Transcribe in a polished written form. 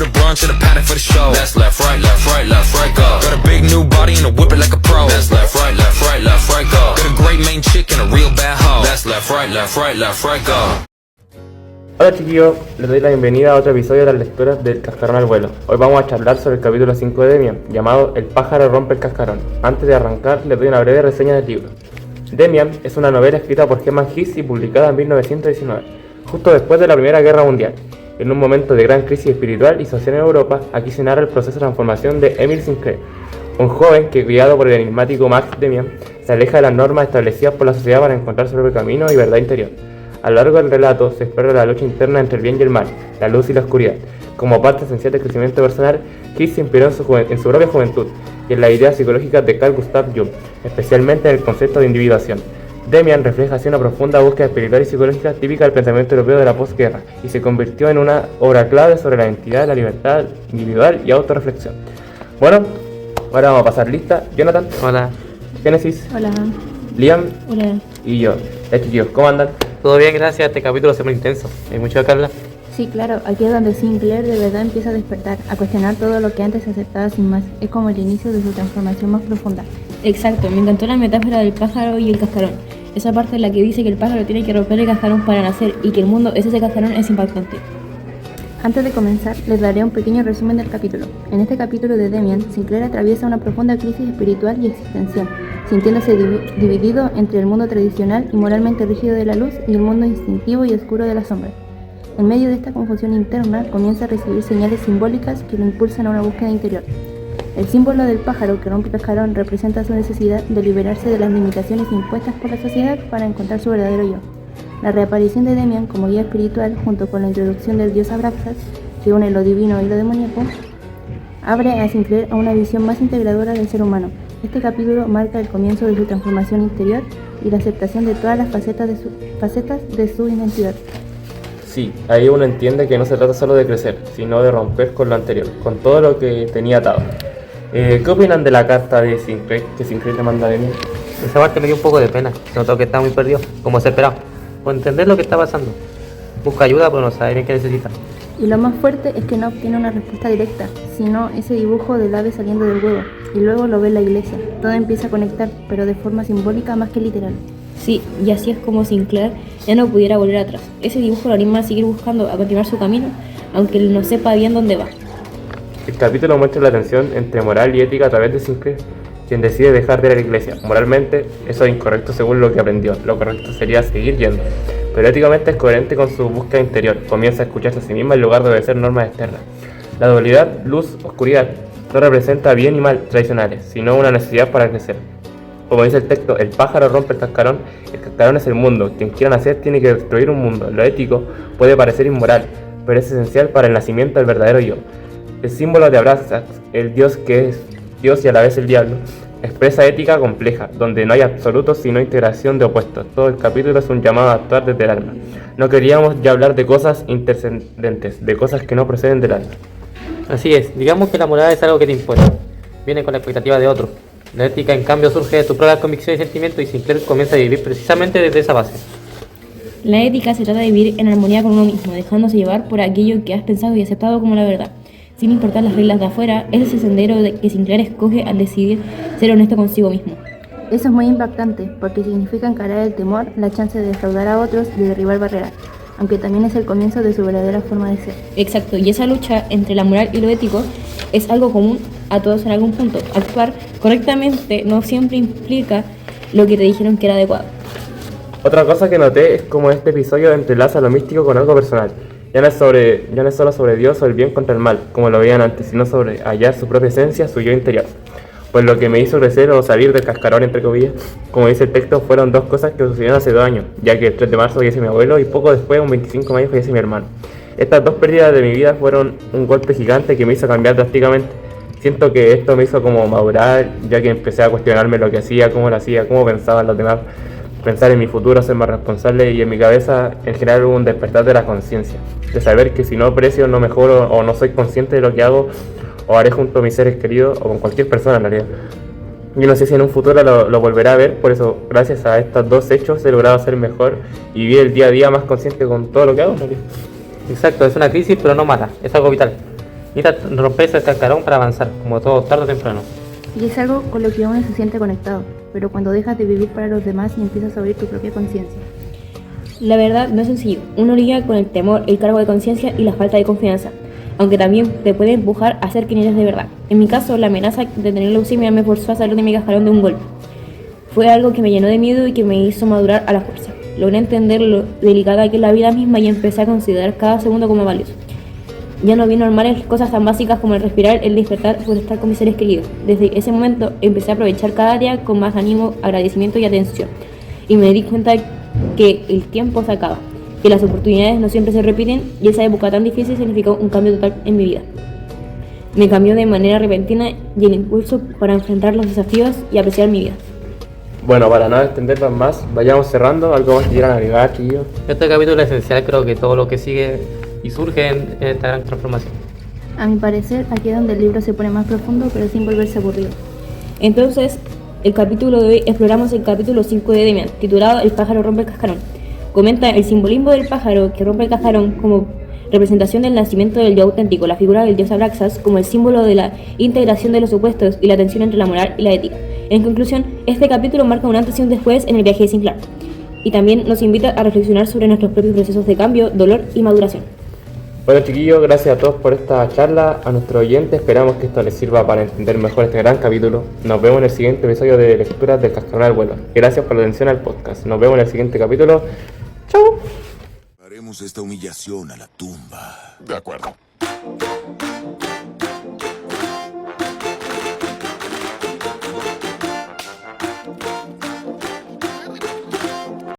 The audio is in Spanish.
for the brunch and a paddock for the show. That's left, right, go. Got a big new body and a whip it like a pro. That's left, right, go. Got a great main chick and a real bad hoe. That's left, right, go. Hola chiquillos, les doy la bienvenida a otro episodio de las lecturas del Cascarón al vuelo. Hoy vamos a charlar sobre el capítulo 5 de Demian, llamado El pájaro rompe el cascarón. Antes de arrancar, les doy una breve reseña del libro. Demian es una novela escrita por Hermann Hesse y publicada en 1919, justo después de la Primera Guerra Mundial. En un momento de gran crisis espiritual y social en Europa, aquí se narra el proceso de transformación de Emil Sinclair, un joven que, guiado por el enigmático Max Demian, se aleja de las normas establecidas por la sociedad para encontrar su propio camino y verdad interior. A lo largo del relato se explora la lucha interna entre el bien y el mal, la luz y la oscuridad. Como parte esencial del crecimiento personal, Hesse se inspiró en su propia juventud y en las ideas psicológicas de Carl Gustav Jung, especialmente en el concepto de individuación. Demian refleja así una profunda búsqueda espiritual y psicológica típica del pensamiento europeo de la posguerra y se convirtió en una obra clave sobre la identidad, la libertad individual y autorreflexión. Bueno, ahora vamos a pasar lista. Jonathan. Hola. Génesis. Hola. Liam. Hola. Y yo. Chiquillos, ¿cómo andan? Todo bien, gracias. Este capítulo es muy intenso. Hay mucho que hablar. Sí, claro, aquí es donde Sinclair de verdad empieza a despertar, a cuestionar todo lo que antes aceptaba sin más. Es como el inicio de su transformación más profunda. Exacto, me encantó la metáfora del pájaro y el cascarón. Esa parte en la que dice que el pájaro tiene que romper el cascarón para nacer y que el mundo es ese cascarón es impactante. Antes de comenzar, les daré un pequeño resumen del capítulo. En este capítulo de Demian, Sinclair atraviesa una profunda crisis espiritual y existencial, sintiéndose dividido entre el mundo tradicional y moralmente rígido de la luz y el mundo instintivo y oscuro de la sombra. En medio de esta confusión interna, comienza a recibir señales simbólicas que lo impulsan a una búsqueda interior. El símbolo del pájaro que rompe el cascarón representa su necesidad de liberarse de las limitaciones impuestas por la sociedad para encontrar su verdadero yo. La reaparición de Demian como guía espiritual, junto con la introducción del dios Abraxas, que une lo divino y lo demoníaco, abre a Sinclair a una visión más integradora del ser humano. Este capítulo marca el comienzo de su transformación interior y la aceptación de todas las facetas de su identidad. Sí, ahí uno entiende que no se trata solo de crecer, sino de romper con lo anterior, con todo lo que tenía atado. ¿Qué opinan de la carta de Sinclair, que Sinclair le manda a Demian? Esa parte me dio un poco de pena. Se notó que estaba muy perdido, como se esperaba. Por entender lo que está pasando. Busca ayuda, pero no sabe bien qué necesita. Y lo más fuerte es que no obtiene una respuesta directa, sino ese dibujo del ave saliendo del huevo, y luego lo ve en la iglesia. Todo empieza a conectar, pero de forma simbólica más que literal. Sí, y así es como Sinclair ya no pudiera volver atrás. Ese dibujo lo anima a seguir buscando, a continuar su camino, aunque él no sepa bien dónde va. El capítulo muestra la tensión entre moral y ética a través de Sinclair, quien decide dejar de ir a la iglesia. Moralmente, eso es incorrecto según lo que aprendió. Lo correcto sería seguir yendo. Pero éticamente es coherente con su búsqueda interior. Comienza a escucharse a sí misma en lugar de obedecer normas externas. La dualidad, luz, oscuridad, no representa bien y mal tradicionales, sino una necesidad para crecer. Como dice el texto, el pájaro rompe el cascarón es el mundo. Quien quiera nacer tiene que destruir un mundo. Lo ético puede parecer inmoral, pero es esencial para el nacimiento del verdadero yo. El símbolo de Abraxas, el dios que es Dios y a la vez el diablo, expresa ética compleja, donde no hay absolutos sino integración de opuestos. Todo el capítulo es un llamado a actuar desde el alma. No queríamos ya hablar de cosas intrascendentes, de cosas que no proceden del alma. Así es, digamos que la moral es algo que te impone. Viene con la expectativa de otro. La ética, en cambio, surge de tus propias convicciones y sentimientos, y Sinclair comienza a vivir precisamente desde esa base. La ética se trata de vivir en armonía con uno mismo, dejándose llevar por aquello que has pensado y aceptado como la verdad. Sin importar las reglas de afuera, es ese sendero que Sinclair escoge al decidir ser honesto consigo mismo. Eso es muy impactante, porque significa encarar el temor, la chance de defraudar a otros y derribar barreras, aunque también es el comienzo de su verdadera forma de ser. Exacto, y esa lucha entre la moral y lo ético es algo común a todos en algún punto. Actuar correctamente no siempre implica lo que te dijeron que era adecuado. Otra cosa que noté es cómo este episodio entrelaza lo místico con algo personal. Ya no es solo sobre Dios o el bien contra el mal, como lo veían antes, sino sobre hallar su propia esencia, su yo interior. Pues lo que me hizo crecer o salir del cascarón, entre comillas, como dice el texto, fueron dos cosas que sucedieron hace 2 años, ya que el 3 de marzo fallece mi abuelo y poco después, un 25 de mayo, fallece mi hermano. Estas dos pérdidas de mi vida fueron un golpe gigante que me hizo cambiar drásticamente. Siento que esto me hizo como madurar, ya que empecé a cuestionarme lo que hacía, cómo lo hacía, cómo pensaban los demás, pensar en mi futuro, ser más responsable, y en mi cabeza en general hubo un despertar de la conciencia, de saber que si no aprecio, no mejoro o no soy consciente de lo que hago o haré junto a mis seres queridos o con cualquier persona en realidad. Yo no sé si en un futuro lo volveré a ver, por eso gracias a estos dos hechos he logrado ser mejor y vivir el día a día más consciente con todo lo que hago en realidad. Exacto, es una crisis pero no mala, es algo vital. Necesitas romper ese cascarón para avanzar, como todo tarde o temprano. Y es algo con lo que uno se siente conectado, pero cuando dejas de vivir para los demás y empiezas a abrir tu propia conciencia. La verdad no es sencillo. Uno lidia con el temor, el cargo de conciencia y la falta de confianza, aunque también te puede empujar a ser quien eres de verdad. En mi caso, la amenaza de tener leucemia me forzó a salir de mi cascarón de un golpe. Fue algo que me llenó de miedo y que me hizo madurar a la fuerza. Logré entender lo delicada que es la vida misma y empecé a considerar cada segundo como valioso. Ya no vi normales cosas tan básicas como el respirar, el despertar o el estar con mis seres queridos. Desde ese momento empecé a aprovechar cada día con más ánimo, agradecimiento y atención. Y me di cuenta que el tiempo se acaba, que las oportunidades no siempre se repiten y esa época tan difícil significó un cambio total en mi vida. Me cambió de manera repentina y el impulso para enfrentar los desafíos y apreciar mi vida. Bueno, para no extendernos más, vayamos cerrando. ¿Algo más que quieran agregar, chiquillos? Este capítulo es esencial, creo que todo lo que sigue y surge en esta gran transformación. A mi parecer, aquí es donde el libro se pone más profundo, pero sin volverse aburrido. Entonces, el capítulo de hoy exploramos el capítulo 5 de Demian, titulado El pájaro rompe el cascarón. Comenta el simbolismo del pájaro que rompe el cascarón como representación del nacimiento del yo auténtico, la figura del dios Abraxas como el símbolo de la integración de los opuestos y la tensión entre la moral y la ética. En conclusión, este capítulo marca un antes y un después en el viaje de Sinclair, y también nos invita a reflexionar sobre nuestros propios procesos de cambio, dolor y maduración. Bueno, chiquillos, gracias a todos por esta charla. A nuestros oyentes, esperamos que esto les sirva para entender mejor este gran capítulo. Nos vemos en el siguiente episodio de Lecturas del Cascarón al Vuelo. Gracias por la atención al podcast. Nos vemos en el siguiente capítulo. ¡Chau! Haremos esta humillación a la tumba. De acuerdo.